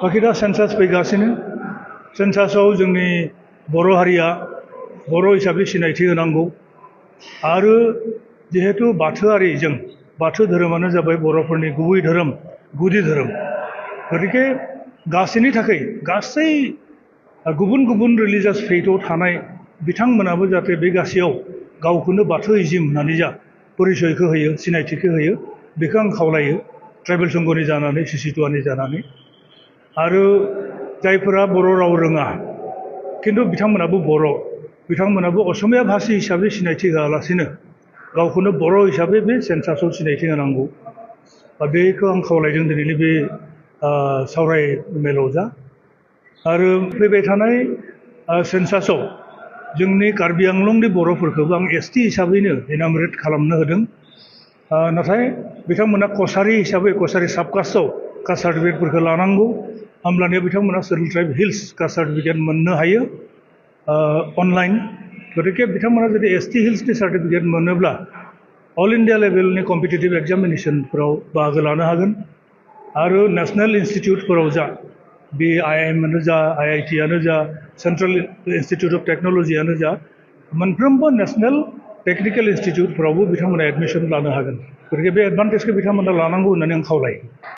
बाखि दा सेन्सास फैगासिनो सेन्सासाव जोंनि बर' हारिया बर' हिसाबै सिनायथि होनांगौ आरो जिहेतु बाथौआरिजों बाथौ धोरोमानो जाबाय बर'फोरनि गुबै धोरोम गुदि धोरोम गतिके गासैनि थाखाय गासै गुबुन गुबुन रिलिजियास फेथआव थानाय बिथांमोनाबो जाहाथे बे गासैयाव गावखौनो बाथौइजिम होननानै जा परिचयखौ होयो सिनायथिखौ होयो बेखौ आं खावलायो ट्राइबेल संघनि जानानै सिसिटुवानि जानानै आरो जायफोरा बर' राव रोङा खिन्थु बिथांमोनाबो बर' बिथांमोनाबो असमिया भाषी हिसाबै सिनायथि होआलासिनो गावखौनो बर' हिसाबै बे सेन्सासाव सिनायथि होनांगौ बेखौ आं खावलायदों दिनैनि बे सावराय मेलाव जा आरो फैबाय थानाय सेन्सासाव जोंनि कार्बि आंलंनि बर'फोरखौबो आं एसटि हिसाबैनो इनामरेट खालामनो होदों नाथाय बिथांमोना कसारि हिसाबै कसारि साबकास्टआव कास्ट सार्टिफिकेटफोरखौ लानांगौ होमब्लानिया बिथांमोना schedule tribe hills caste certificate मोननो हायो अनलाइन गतिके बिथांमोना जुदि एसटि हिल्सनि सार्टिफिकेट मोनोब्ला अल इन्डिया लेभेलनि कम्पिटिटिभ एग्जामिनेसनफोराव बाहागो लानो हागोन आरो नेशनेल इन्स्टिटिउटफोराव जा बे आइआइएमआनो जा आइआइटिआनो जा सेन्ट्रेल इन्स्टिटिउट अफ टेक्न'लजियानो जा मोनफ्रोमबो नेशनेल टेक्निकेल इन्स्टिटिउटफोरावबो बिथांमोना एडमिसन लानो हागोन गतिके बे एडभान्टेजखौ बिथांमोना लानांगौ होननानै आं खावलायो